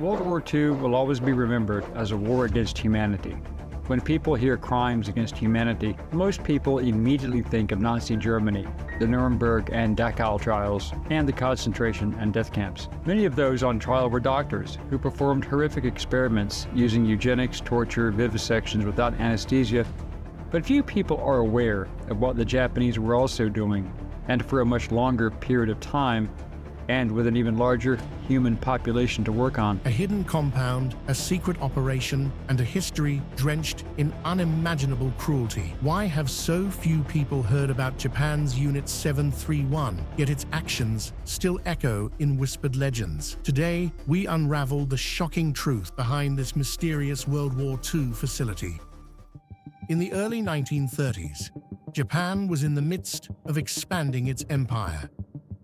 World War II will always be remembered as a war against humanity. When people hear crimes against humanity, most people immediately think of Nazi Germany, the Nuremberg and Dachau trials, and the concentration and death camps. Many of those on trial were doctors who performed horrific experiments using eugenics, torture, vivisections without anesthesia. But few people are aware of what the Japanese were also doing, and for a much longer period of time, and with an even larger human population to work on. A hidden compound, a secret operation, and a history drenched in unimaginable cruelty. Why have so few people heard about Japan's Unit 731, yet its actions still echo in whispered legends? Today, we unravel the shocking truth behind this mysterious World War II facility. In the early 1930s, Japan was in the midst of expanding its empire.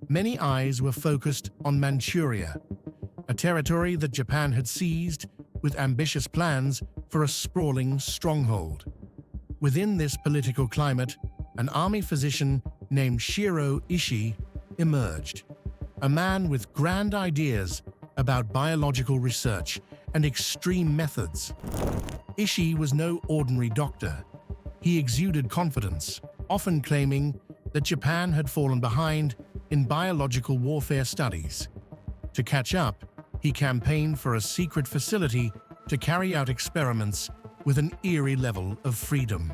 Many eyes were focused on Manchuria, a territory that Japan had seized with ambitious plans for a sprawling stronghold. Within this political climate, an army physician named Shiro Ishii emerged, a man with grand ideas about biological research and extreme methods. Ishii was no ordinary doctor. He exuded confidence, often claiming that Japan had fallen behind in biological warfare studies. To catch up, he campaigned for a secret facility to carry out experiments with an eerie level of freedom.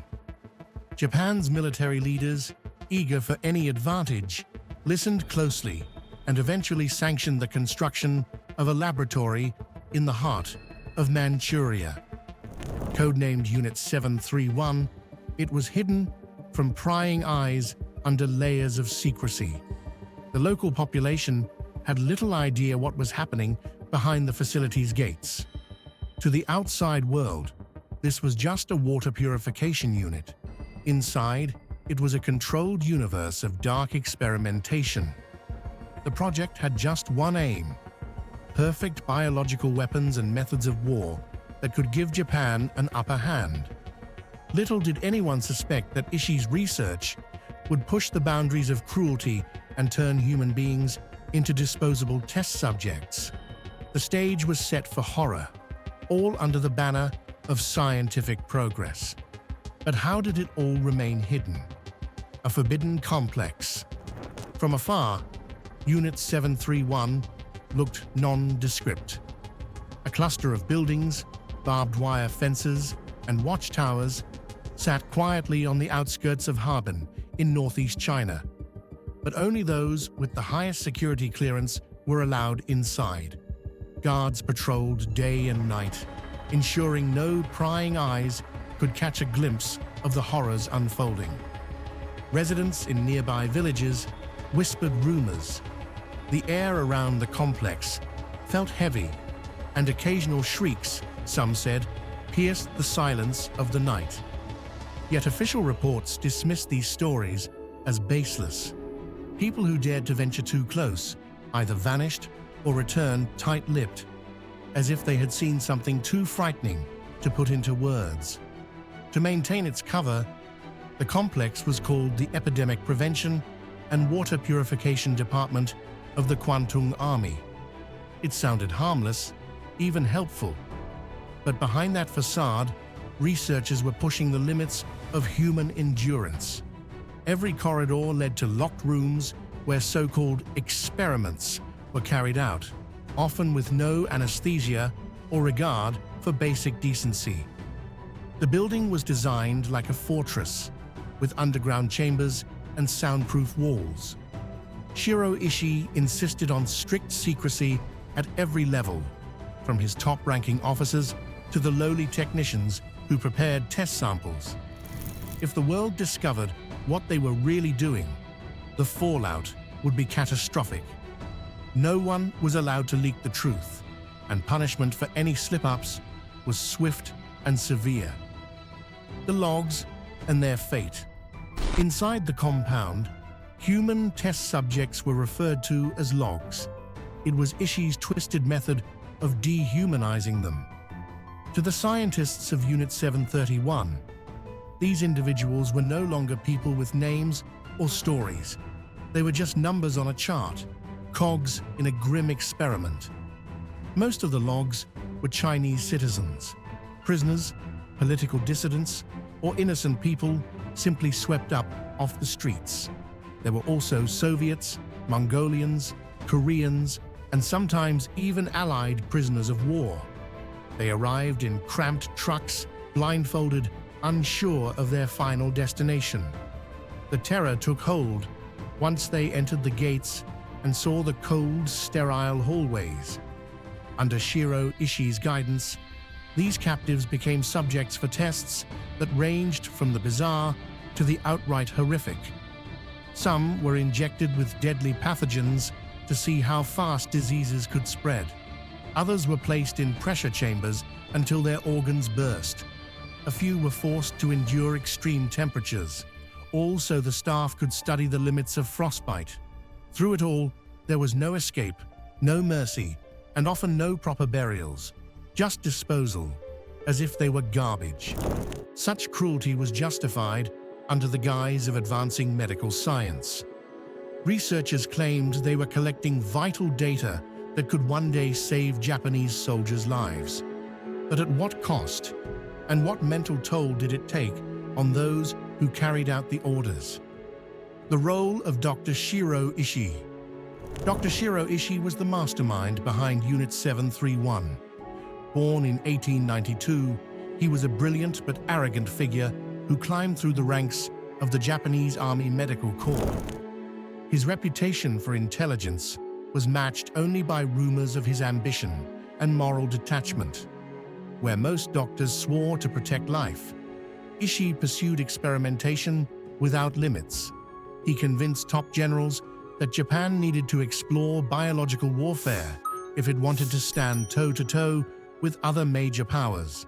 Japan's military leaders, eager for any advantage, listened closely and eventually sanctioned the construction of a laboratory in the heart of Manchuria. Codenamed Unit 731, it was hidden from prying eyes under layers of secrecy. The local population had little idea what was happening behind the facility's gates. To the outside world, this was just a water purification unit. Inside, it was a controlled universe of dark experimentation. The project had just one aim: perfect biological weapons and methods of war that could give Japan an upper hand. Little did anyone suspect that Ishii's research would push the boundaries of cruelty and turn human beings into disposable test subjects. The stage was set for horror, all under the banner of scientific progress. But how did it all remain hidden? A forbidden complex. From afar, Unit 731 looked nondescript. A cluster of buildings, barbed wire fences, and watchtowers sat quietly on the outskirts of Harbin in northeast China. But only those with the highest security clearance were allowed inside. Guards patrolled day and night, ensuring no prying eyes could catch a glimpse of the horrors unfolding. Residents in nearby villages whispered rumors. The air around the complex felt heavy, and occasional shrieks, some said, pierced the silence of the night. Yet official reports dismissed these stories as baseless. People who dared to venture too close either vanished or returned tight-lipped, as if they had seen something too frightening to put into words. To maintain its cover, the complex was called the Epidemic Prevention and Water Purification Department of the Kwantung Army. It sounded harmless, even helpful. But behind that facade, researchers were pushing the limits of human endurance. Every corridor led to locked rooms where so-called experiments were carried out, often with no anesthesia or regard for basic decency. The building was designed like a fortress, with underground chambers and soundproof walls. Shiro Ishii insisted on strict secrecy at every level, from his top-ranking officers to the lowly technicians who prepared test samples. If the world discovered what they were really doing, the fallout would be catastrophic. No one was allowed to leak the truth, and punishment for any slip-ups was swift and severe. The logs and their fate. Inside the compound, human test subjects were referred to as logs. It was Ishii's twisted method of dehumanizing them. To the scientists of Unit 731, these individuals were no longer people with names or stories. They were just numbers on a chart, cogs in a grim experiment. Most of the logs were Chinese citizens, prisoners, political dissidents, or innocent people simply swept up off the streets. There were also Soviets, Mongolians, Koreans, and sometimes even Allied prisoners of war. They arrived in cramped trucks, blindfolded, unsure of their final destination. The terror took hold once they entered the gates and saw the cold, sterile hallways. Under Shiro Ishii's guidance, these captives became subjects for tests that ranged from the bizarre to the outright horrific. Some were injected with deadly pathogens to see how fast diseases could spread. Others were placed in pressure chambers until their organs burst. A few were forced to endure extreme temperatures, all so the staff could study the limits of frostbite. Through it all, there was no escape, no mercy, and often no proper burials, just disposal, as if they were garbage. Such cruelty was justified under the guise of advancing medical science. Researchers claimed they were collecting vital data that could one day save Japanese soldiers' lives. But at what cost? And what mental toll did it take on those who carried out the orders? The role of Dr. Shiro Ishii. Dr. Shiro Ishii was the mastermind behind Unit 731. Born in 1892, he was a brilliant but arrogant figure who climbed through the ranks of the Japanese Army Medical Corps. His reputation for intelligence was matched only by rumors of his ambition and moral detachment. Where most doctors swore to protect life, Ishii pursued experimentation without limits. He convinced top generals that Japan needed to explore biological warfare if it wanted to stand toe-to-toe with other major powers.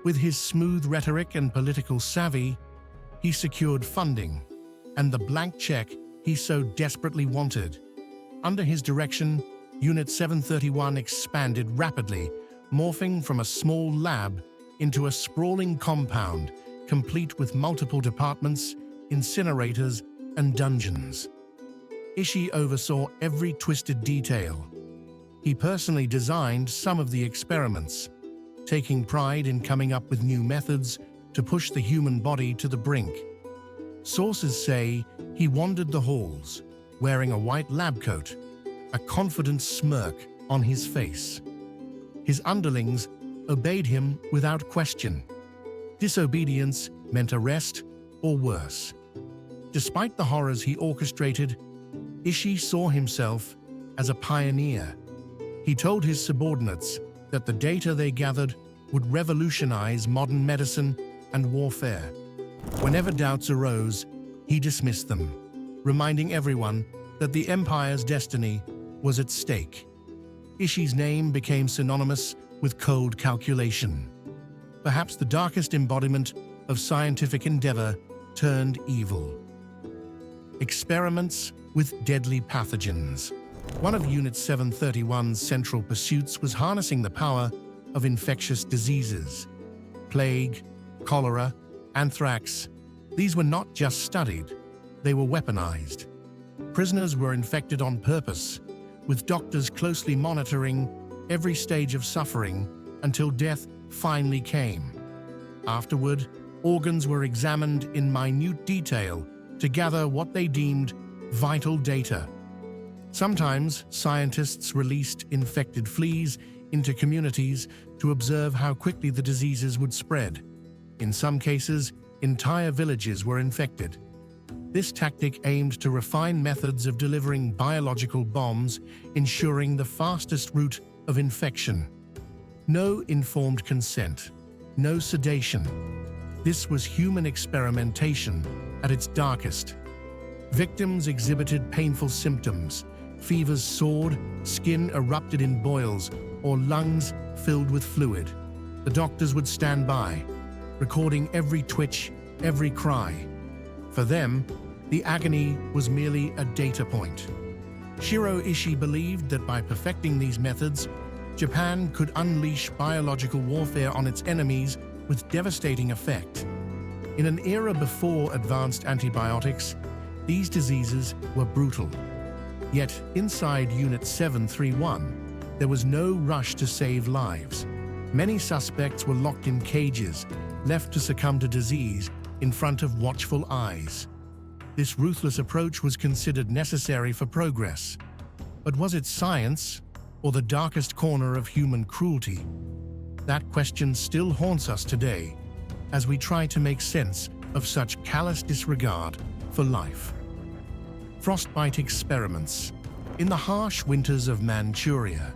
With his smooth rhetoric and political savvy, he secured funding and the blank check he so desperately wanted. Under his direction, Unit 731 expanded rapidly, morphing from a small lab into a sprawling compound, complete with multiple departments, incinerators, and dungeons. Ishii oversaw every twisted detail. He personally designed some of the experiments, taking pride in coming up with new methods to push the human body to the brink. Sources say he wandered the halls, wearing a white lab coat, a confident smirk on his face. His underlings obeyed him without question. Disobedience meant arrest or worse. Despite the horrors he orchestrated, Ishii saw himself as a pioneer. He told his subordinates that the data they gathered would revolutionize modern medicine and warfare. Whenever doubts arose, he dismissed them, reminding everyone that the Empire's destiny was at stake. Ishii's name became synonymous with cold calculation. Perhaps the darkest embodiment of scientific endeavor turned evil. Experiments with deadly pathogens. One of Unit 731's central pursuits was harnessing the power of infectious diseases. Plague, cholera, anthrax. These were not just studied, they were weaponized. Prisoners were infected on purpose, with doctors closely monitoring every stage of suffering until death finally came. Afterward, organs were examined in minute detail to gather what they deemed vital data. Sometimes, scientists released infected fleas into communities to observe how quickly the diseases would spread. In some cases, entire villages were infected. This tactic aimed to refine methods of delivering biological bombs, ensuring the fastest route of infection. No informed consent, no sedation. This was human experimentation at its darkest. Victims exhibited painful symptoms. Fevers soared, skin erupted in boils, or lungs filled with fluid. The doctors would stand by, recording every twitch, every cry. For them, the agony was merely a data point. Shiro Ishii believed that by perfecting these methods, Japan could unleash biological warfare on its enemies with devastating effect. In an era before advanced antibiotics, these diseases were brutal. Yet inside Unit 731, There was no rush to save lives. Many suspects were locked in cages, left to succumb to disease in front of watchful eyes. This ruthless approach was considered necessary for progress. But was it science or the darkest corner of human cruelty? That question still haunts us today as we try to make sense of such callous disregard for life. Frostbite experiments. In the harsh winters of Manchuria,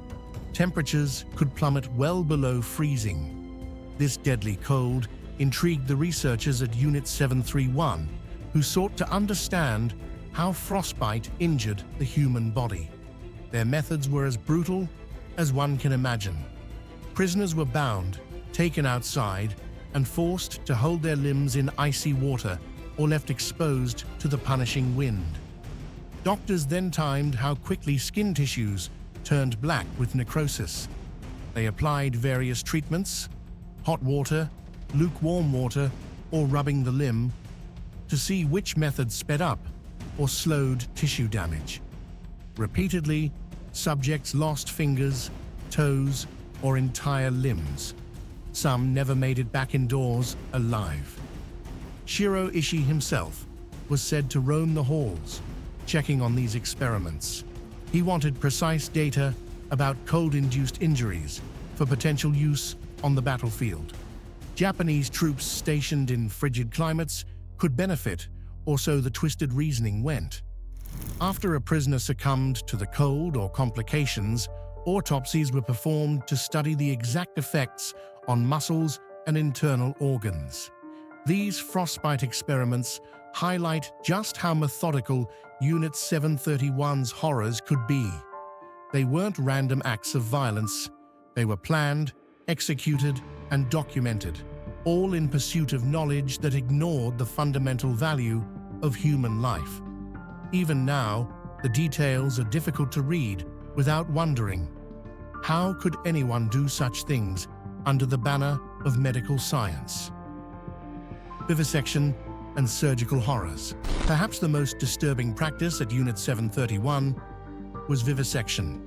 temperatures could plummet well below freezing. This deadly cold intrigued the researchers at Unit 731, who sought to understand how frostbite injured the human body. Their methods were as brutal as one can imagine. Prisoners were bound, taken outside, and forced to hold their limbs in icy water or left exposed to the punishing wind. Doctors then timed how quickly skin tissues turned black with necrosis. They applied various treatments, hot water, lukewarm water, or rubbing the limb, to see which method sped up or slowed tissue damage. Repeatedly, subjects lost fingers, toes, or entire limbs. Some never made it back indoors alive. Shiro Ishii himself was said to roam the halls, checking on these experiments. He wanted precise data about cold-induced injuries for potential use on the battlefield. Japanese troops stationed in frigid climates could benefit, or so the twisted reasoning went. After a prisoner succumbed to the cold or complications, autopsies were performed to study the exact effects on muscles and internal organs. These frostbite experiments highlight just how methodical Unit 731's horrors could be. They weren't random acts of violence. They were planned, executed, and documented, all in pursuit of knowledge that ignored the fundamental value of human life. Even now, the details are difficult to read without wondering, how could anyone do such things under the banner of medical science? Vivisection and surgical horrors. Perhaps the most disturbing practice at Unit 731 was vivisection,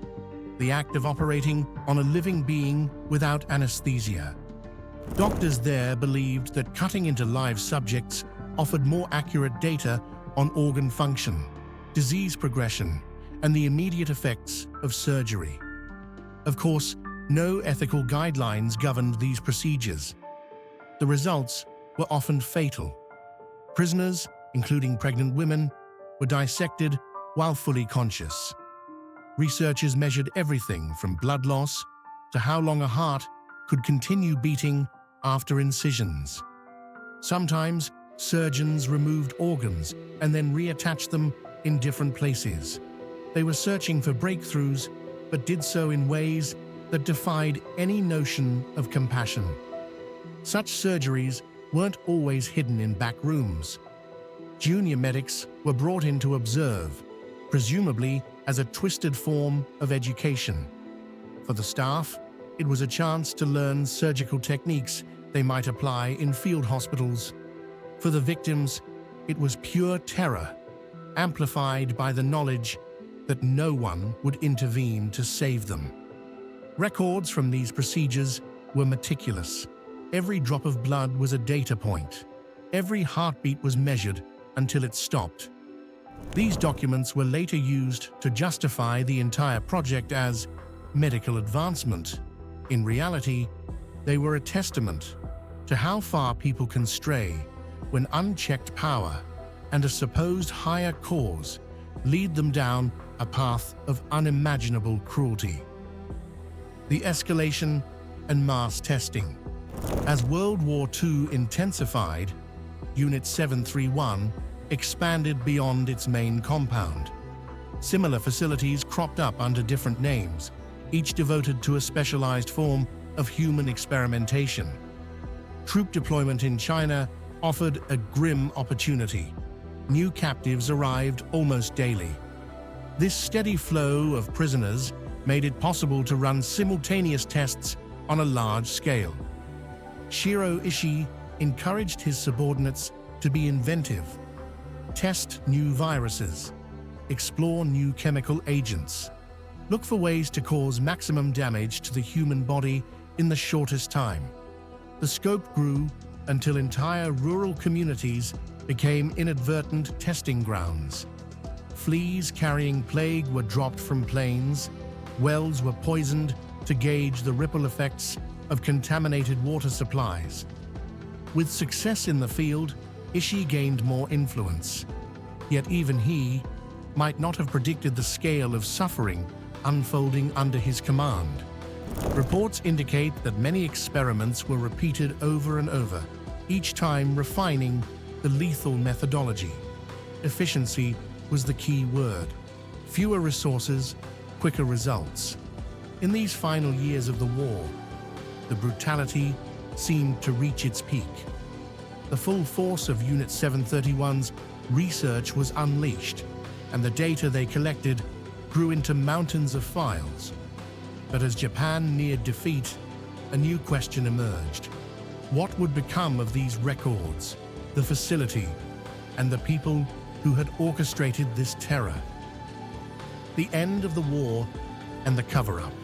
the act of operating on a living being without anesthesia. Doctors there believed that cutting into live subjects offered more accurate data on organ function, disease progression, and the immediate effects of surgery. Of course, no ethical guidelines governed these procedures. The results were often fatal. Prisoners, including pregnant women, were dissected while fully conscious. Researchers measured everything from blood loss to how long a heart could continue beating after incisions. Sometimes, surgeons removed organs and then reattached them in different places. They were searching for breakthroughs, but did so in ways that defied any notion of compassion. Such surgeries weren't always hidden in back rooms. Junior medics were brought in to observe, presumably as a twisted form of education. For the staff, it was a chance to learn surgical techniques they might apply in field hospitals. For the victims, it was pure terror, amplified by the knowledge that no one would intervene to save them. Records from these procedures were meticulous. Every drop of blood was a data point. Every heartbeat was measured until it stopped. These documents were later used to justify the entire project as medical advancement. In reality, they were a testament to how far people can stray when unchecked power and a supposed higher cause lead them down a path of unimaginable cruelty. The escalation and mass testing. As World War II intensified, Unit 731 expanded beyond its main compound. Similar facilities cropped up under different names, each devoted to a specialized form of human experimentation. Troop deployment in China offered a grim opportunity. New captives arrived almost daily. This steady flow of prisoners made it possible to run simultaneous tests on a large scale. Shiro Ishii encouraged his subordinates to be inventive, test new viruses, explore new chemical agents. Look for ways to cause maximum damage to the human body in the shortest time. The scope grew until entire rural communities became inadvertent testing grounds. Fleas carrying plague were dropped from planes, wells were poisoned to gauge the ripple effects of contaminated water supplies. With success in the field, Ishii gained more influence. Yet even he might not have predicted the scale of suffering unfolding under his command. Reports indicate that many experiments were repeated over and over, each time refining the lethal methodology. Efficiency was the key word. Fewer resources, quicker results. In these final years of the war, the brutality seemed to reach its peak. The full force of Unit 731's research was unleashed, and the data they collected grew into mountains of files. But as Japan neared defeat, a new question emerged. What would become of these records, the facility, and the people who had orchestrated this terror? The end of the war and the cover-up.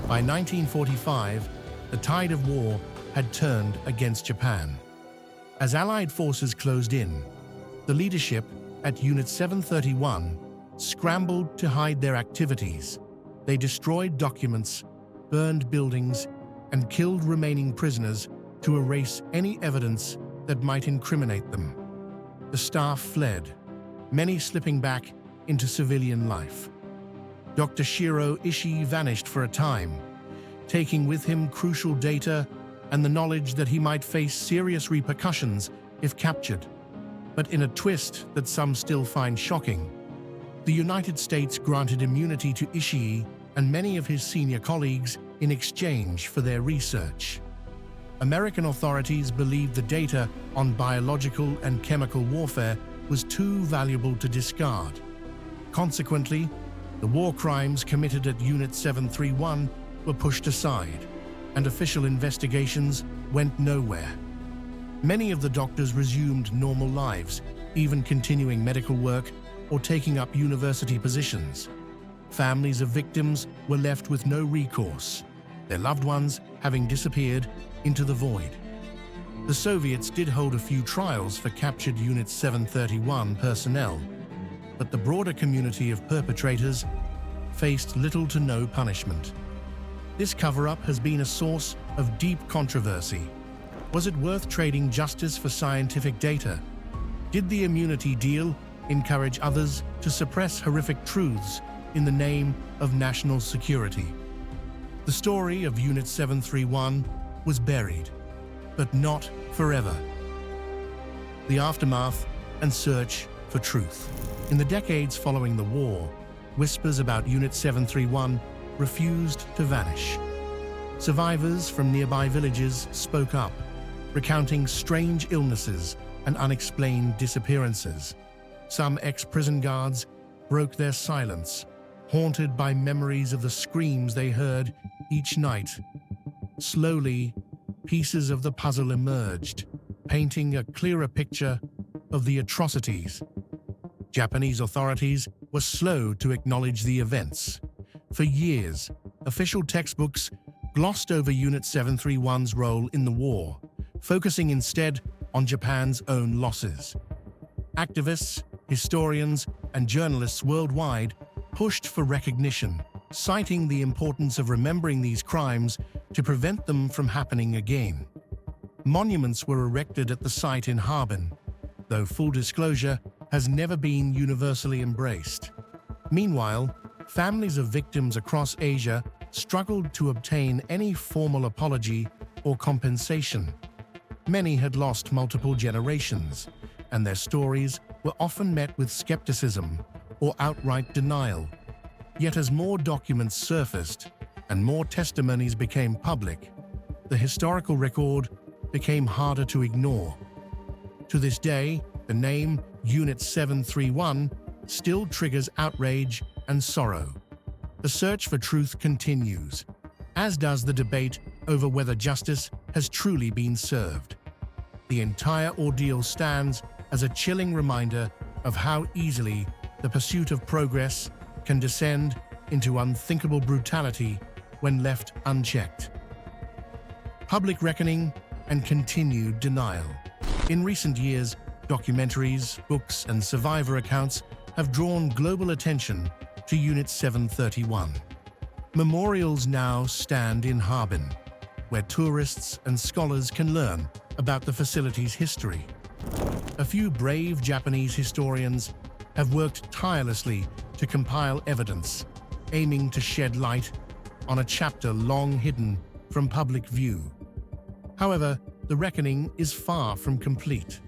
By 1945, the tide of war had turned against Japan. As Allied forces closed in, the leadership at Unit 731 scrambled to hide their activities. They destroyed documents, burned buildings, and killed remaining prisoners to erase any evidence that might incriminate them. The staff fled, many slipping back into civilian life. Dr. Shiro Ishii vanished for a time, taking with him crucial data and the knowledge that he might face serious repercussions if captured. But in a twist that some still find shocking, the United States granted immunity to Ishii and many of his senior colleagues in exchange for their research. American authorities believed the data on biological and chemical warfare was too valuable to discard. Consequently, the war crimes committed at Unit 731 were pushed aside, and official investigations went nowhere. Many of the doctors resumed normal lives, even continuing medical work or taking up university positions. Families of victims were left with no recourse, their loved ones having disappeared into the void. The Soviets did hold a few trials for captured Unit 731 personnel, but the broader community of perpetrators faced little to no punishment. This cover-up has been a source of deep controversy. Was it worth trading justice for scientific data? Did the immunity deal encourage others to suppress horrific truths in the name of national security? The story of Unit 731 was buried, but not forever. The aftermath and search for truth. In the decades following the war, whispers about Unit 731 refused to vanish. Survivors from nearby villages spoke up, recounting strange illnesses and unexplained disappearances. Some ex-prison guards broke their silence, haunted by memories of the screams they heard each night. Slowly, pieces of the puzzle emerged, painting a clearer picture of the atrocities. Japanese authorities were slow to acknowledge the events. For years, official textbooks glossed over Unit 731's role in the war, focusing instead on Japan's own losses. Activists, historians, and journalists worldwide pushed for recognition, citing the importance of remembering these crimes to prevent them from happening again. Monuments were erected at the site in Harbin, though full disclosure has never been universally embraced. Meanwhile, families of victims across Asia struggled to obtain any formal apology or compensation. Many had lost multiple generations, and their stories were often met with skepticism or outright denial. Yet as more documents surfaced and more testimonies became public, the historical record became harder to ignore. To this day, the name Unit 731 still triggers outrage and sorrow. The search for truth continues, as does the debate over whether justice has truly been served. The entire ordeal stands as a chilling reminder of how easily the pursuit of progress can descend into unthinkable brutality when left unchecked. Public reckoning and continued denial. In recent years, documentaries, books, and survivor accounts have drawn global attention to Unit 731. Memorials now stand in Harbin, where tourists and scholars can learn about the facility's history. A few brave Japanese historians have worked tirelessly to compile evidence, aiming to shed light on a chapter long hidden from public view. However, the reckoning is far from complete.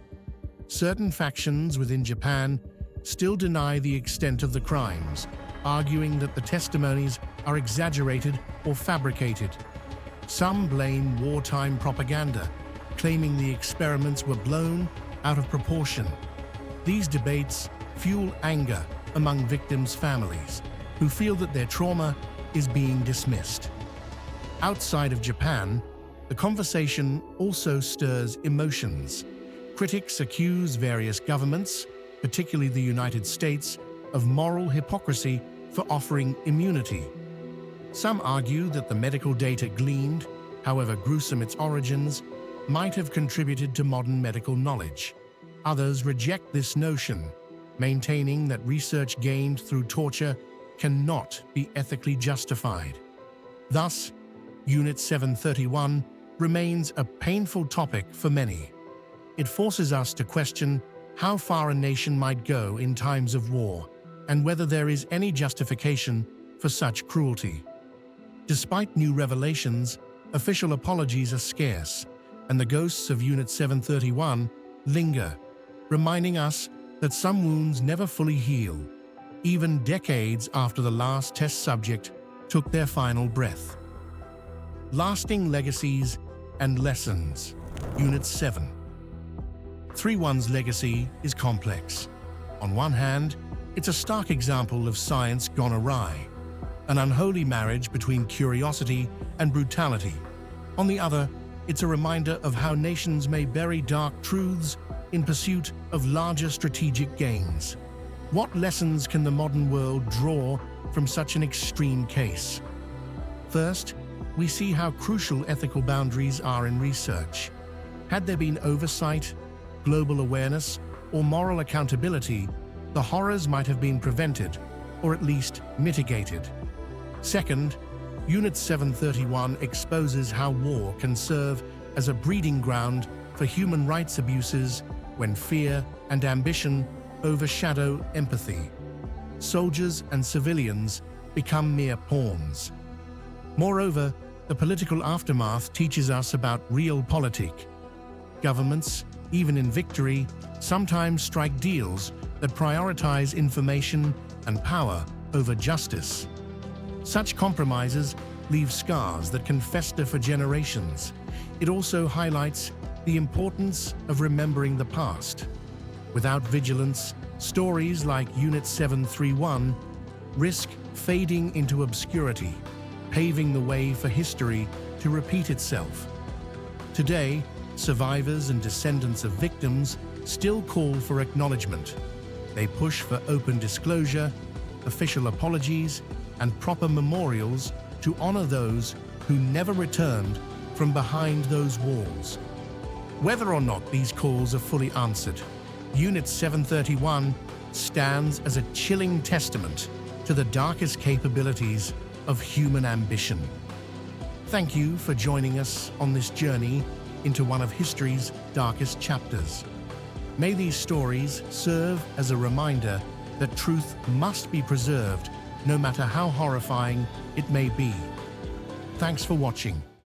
Certain factions within Japan still deny the extent of the crimes, arguing that the testimonies are exaggerated or fabricated. Some blame wartime propaganda, claiming the experiments were blown out of proportion. These debates fuel anger among victims' families, who feel that their trauma is being dismissed. Outside of Japan, the conversation also stirs emotions. Critics accuse various governments, particularly the United States, of moral hypocrisy for offering immunity. Some argue that the medical data gleaned, however gruesome its origins, might have contributed to modern medical knowledge. Others reject this notion, maintaining that research gained through torture cannot be ethically justified. Thus, Unit 731 remains a painful topic for many. It forces us to question how far a nation might go in times of war, and whether there is any justification for such cruelty. Despite new revelations, official apologies are scarce, and the ghosts of Unit 731 linger, reminding us that some wounds never fully heal, even decades after the last test subject took their final breath. Lasting legacies and lessons. Unit 731's legacy is complex. On one hand, it's a stark example of science gone awry, an unholy marriage between curiosity and brutality. On the other, it's a reminder of how nations may bury dark truths in pursuit of larger strategic gains. What lessons can the modern world draw from such an extreme case? First, we see how crucial ethical boundaries are in research. Had there been oversight, global awareness, or moral accountability, the horrors might have been prevented, or at least mitigated. Second, Unit 731 exposes how war can serve as a breeding ground for human rights abuses when fear and ambition overshadow empathy. Soldiers and civilians become mere pawns. Moreover, the political aftermath teaches us about realpolitik. Governments, even in victory, sometimes strike deals that prioritize information and power over justice. Such compromises leave scars that can fester for generations. It also highlights the importance of remembering the past. Without vigilance, stories like Unit 731 risk fading into obscurity, paving the way for history to repeat itself. Today, survivors and descendants of victims still call for acknowledgement. They push for open disclosure, official apologies, and proper memorials to honor those who never returned from behind those walls. Whether or not these calls are fully answered, Unit 731 stands as a chilling testament to the darkest capabilities of human ambition. Thank you for joining us on this journey into one of history's darkest chapters. May these stories serve as a reminder that truth must be preserved, no matter how horrifying it may be. Thanks for watching.